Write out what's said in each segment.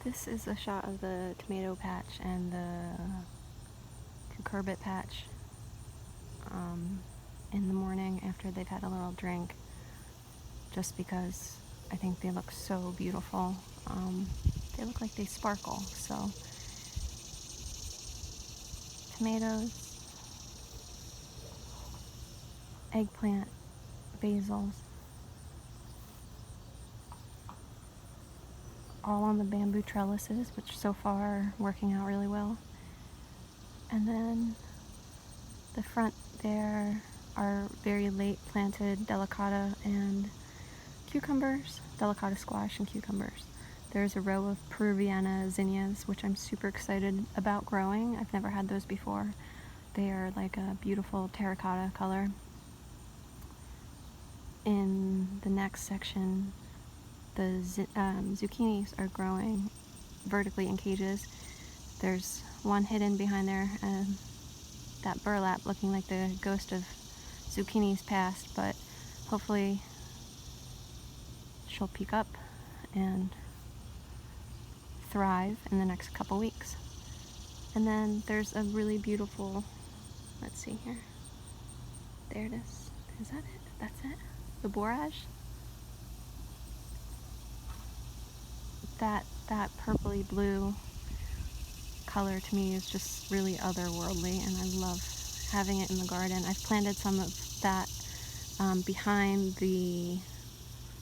This is a shot of the tomato patch and the cucurbit patch in the morning after they've had a little drink, just because I think they look so beautiful. They look like they sparkle. So tomatoes, eggplant, basils, all on the bamboo trellises, which so far are working out really well. And then the front there are very late planted delicata and cucumbers, delicata squash and cucumbers. There's a row of Peruviana zinnias, which I'm super excited about growing. I've never had those before. They are like a beautiful terracotta color. In the next section, the zucchinis are growing vertically in cages. There's one hidden behind there, and that burlap looking like the ghost of zucchini's past, but hopefully she'll peek up and thrive in the next couple weeks. And then there's a really beautiful, let's see here, there it is. Is that it? That's it? The Borage? That purpley blue color to me is just really otherworldly, and I love having it in the garden. I've planted some of that behind the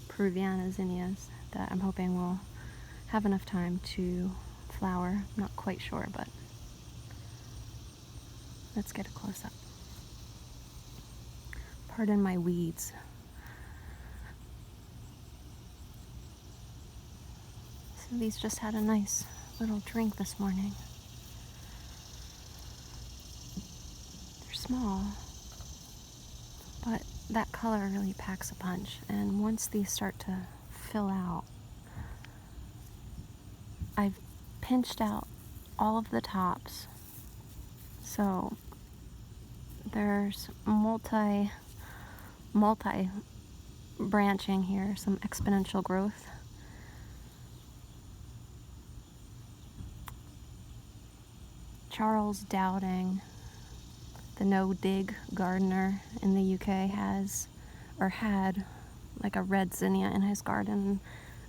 Peruviana zinnias that I'm hoping will have enough time to flower. I'm not quite sure, but let's get a close-up. Pardon my weeds. So these just had a nice little drink this morning. They're small, but that color really packs a punch, and once these start to fill out, I've pinched out all of the tops, so there's multi branching here, some exponential growth. Charles Dowding, the no-dig gardener in the UK, had like a red zinnia in his garden.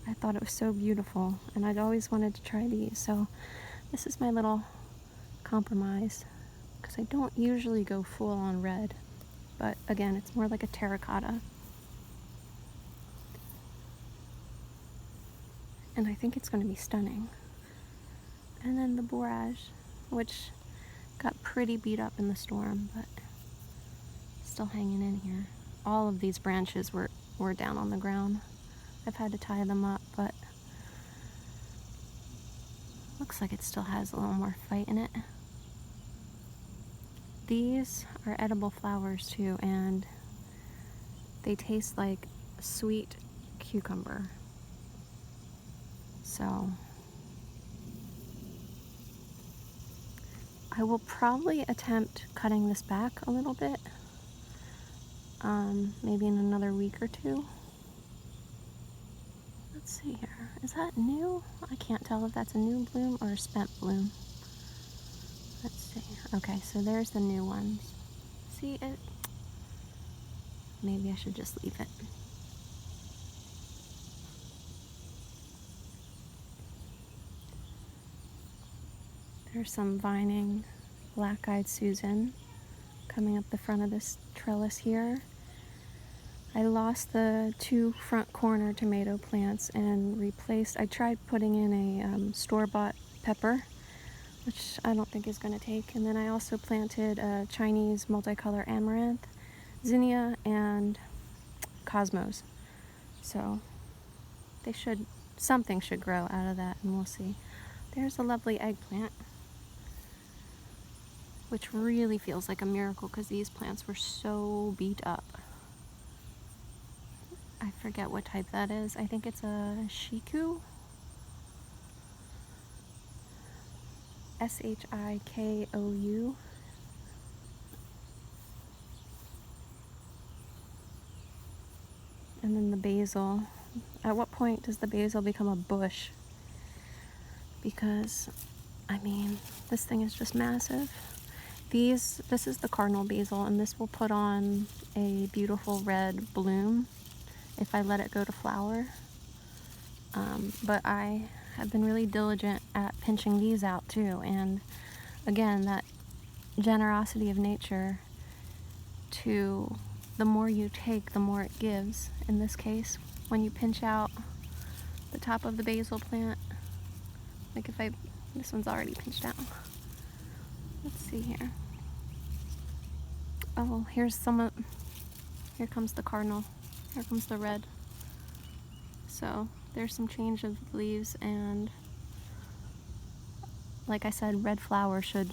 I thought it was so beautiful, and I'd always wanted to try these, so this is my little compromise, because I don't usually go full on red, but again, it's more like a terracotta. And I think it's going to be stunning. And then the Borage, which got pretty beat up in the storm, but still hanging in here. All of these branches were down on the ground. I've had to tie them up, but looks like it still has a little more fight in it. These are edible flowers too, and they taste like sweet cucumber. So I will probably attempt cutting this back a little bit, maybe in another week or two. Let's see here. Is that new? I can't tell if that's a new bloom or a spent bloom. Let's see. Okay, so there's the new ones. See it? Maybe I should just leave it. There's some vining black-eyed Susan coming up the front of this trellis here. I lost the 2 front corner tomato plants and I tried putting in a store-bought pepper, which I don't think is going to take. And then I also planted a Chinese multicolor amaranth, zinnia, and cosmos. So something should grow out of that, and we'll see. There's a lovely eggplant, which really feels like a miracle because these plants were so beat up. I forget what type that is. I think it's a Shikou. Shikou. And then the basil. At what point does the basil become a bush? because, I mean, this thing is just massive. This is the Cardinal Basil, and this will put on a beautiful red bloom if I let it go to flower. But I have been really diligent at pinching these out too, and again, that generosity of nature to the more you take, the more it gives. In this case, when you pinch out the top of the basil plant, like this one's already pinched out. Let's see here. Oh, here comes the cardinal. Here comes the red. So there's some change of leaves, and like I said, red flower should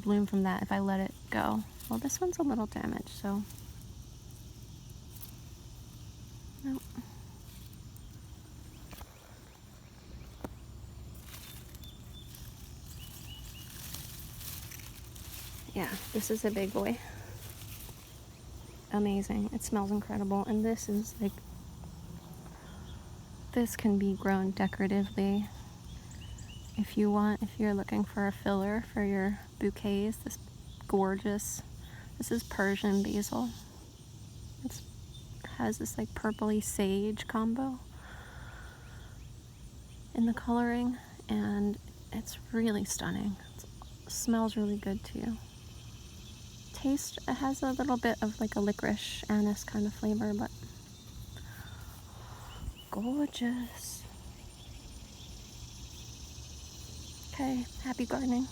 bloom from that if I let it go. Well, this one's a little damaged, so nope. Yeah, this is a big boy. Amazing. It smells incredible, and this is like, this can be grown decoratively if you want, if you're looking for a filler for your bouquets. This is Persian basil. It has this like purpley sage combo in the coloring, and it's really stunning. It smells really good too. Taste, it has a little bit of like a licorice anise kind of flavor, but gorgeous. Okay, happy gardening.